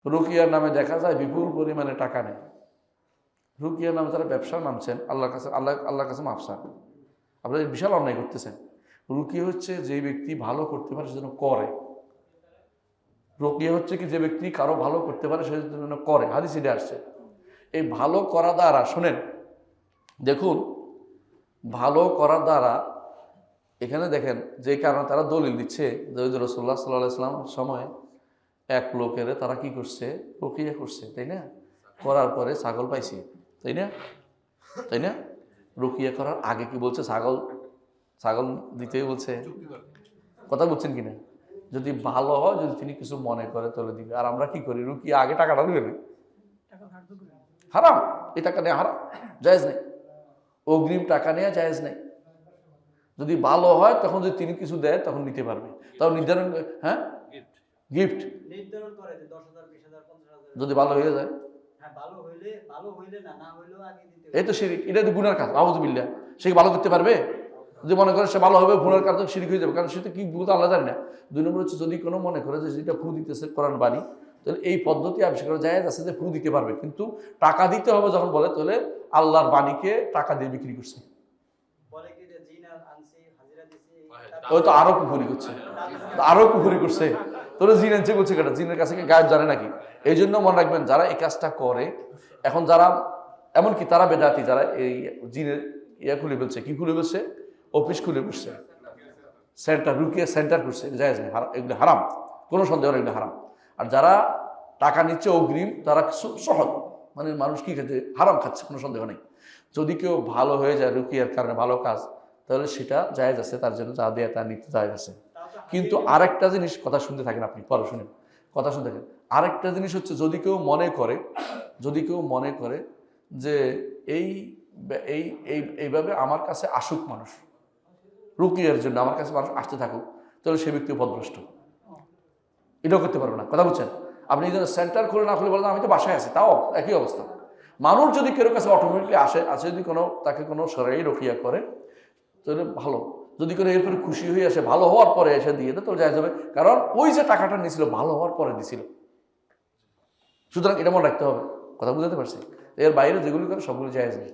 রুকিয়ার নামে দেখা যায় বিপুল পরিমাণে টাকা নেই। রুকিয়ার নামে তারা ব্যবসা নামছেন, আল্লাহর কাছে মাফ চান। আপনারা বিশাল অন্যায় করতেছেন। রুকিয়া হচ্ছে যে ব্যক্তি ভালো করতে পারে সেজন্য করে। রুকিয়া হচ্ছে কি যে ব্যক্তি কারো ভালো করতে পারে সেজন্য করে। হাদিসে এটা আসছে। এই ভালো করা দ্বারা, শোনেন, দেখুন, ভালো করার দ্বারা এখানে দেখেন যে কারণে তারা দলিল দিচ্ছে যে রাসূলুল্লাহ সাল্লাল্লাহু আলাইহি ওয়াসাল্লাম সময় এক লোকের তারা কি করছে, রুকিয়া করছে, তাই না? করার পরে ছাগল পাইছে, তাই না? তাই না? রুকিয়া করার আগে কি বলছে? ছাগল দিতেই বলছে। কথা বলছেন কিনা? যদি ভালো হয়, যদি তিনি কিছু মনে করে তাহলে দিবে। আর আমরা কি করি? রুকিয়া আগে টাকাটা দিবে না, হারাম। এই টাকা নেওয়া হারাম, জায়েজ নেই। অগ্রিম টাকা নেওয়া জায়েজ নেই। যদি ভালো হয় তখন যদি তিনি কিছু দেয় তখন নিতে পারবে। তাও নির্ধারণ, হ্যাঁ, গিফট নির্ধারণ করে যে 10,000 20,000 50,000 যদি ভালো হয়ে যায়। হ্যাঁ, ভালো হইলে না হইলেও আগে দিতে। এই তো শিরক, এটা তো গুনার কাজ। আউযুবিল্লাহ। সে কি ভালো করতে পারবে? যদি মনে করে সে ভালো হবে, গুনার কাজ, শিরক হয়ে যাবে। কারণ সে তো কি বলতে আল্লাহ জানে না। 2 নম্বর হচ্ছে যদি কোনো মনে করে যে যেটা ফু দিতেছে কোরআন বাণী, তাহলে এই পদ্ধতি আবিষ্কার করা জায়েজ আছে যে ফু দিতে পারবে, কিন্তু টাকা দিতে হবে যখন বলে, তাহলে আল্লাহর বাণীকে টাকা দিয়ে বিক্রি করছে। ওই তো আরো কুফরি করছে, আরো কুফরি করছে। তোরা জিন আনছে বলছে কেটা? জিনের কাছে কি গায়েব জানে নাকি? এই জন্য মনে রাখবেন, যারা এই কাজটা করে, এখন যারা এমনকি তারা বেদাতি, যারা এই জিনের ইয়া খুলে ফেলছে, কি খুলে ফেলছে? অফিস খুলে ফেলছে, সেন্টার, রুকিয়া সেন্টার করছে, জায়েজ নেই, এগুলো হারাম, কোনো সন্দেহ নেই, এগুলো হারাম। আর যারা টাকা নিচ্ছে অগ্রিম, তারা সহজ, মানে মানুষ কি খেতে হারাম খাচ্ছে, কোনো সন্দেহ নেই। যদি কেউ ভালো হয়ে যায় রুকিয়ার কারণে, ভালো কাজ, তাহলে সেটা জায়েজ আছে, তার জন্য যা দেয় তা নিতে জায়েজ আছে। কিন্তু আরেকটা জিনিস, কথা শুনতে থাকেন আপনি, পরে শুনেন, কথা শুনতে থাকেন। আরেকটা জিনিস হচ্ছে, যদি কেউ মনে করে যে এইভাবে আমার কাছে আসুক মানুষ, রুকিয়ার জন্য আমার কাছে মানুষ আসতে থাকুক, তাহলে সে ব্যক্তি পথভ্রষ্ট। এটাও করতে পারবে না। কথা বুঝছেন? আপনি যদি সেন্টার খুলে না খুলে বলেন আমি তো বাসায় আছি, তাও একই অবস্থা। মানুষ যদি কেউ কাছে অটোমেটিকলি আসে, যদি কোনো তাকে কোনো সরাই রুকিয়া করে, তাহলে ভালো। যদি করে এরপরে খুশি হয়ে আসে, ভালো হওয়ার পরে এসে দিয়ে দেয়, তাহলে জায়েজ হবে। কারণ ওই যে টাকাটা নিয়েছিল ভালো হওয়ার পরে দিছিল। সুতরাং এটা মনে রাখতে হবে। কথা বুঝতে পারছি? এর বাইরে যেগুলি করে সবগুলো জায়েজ নেই।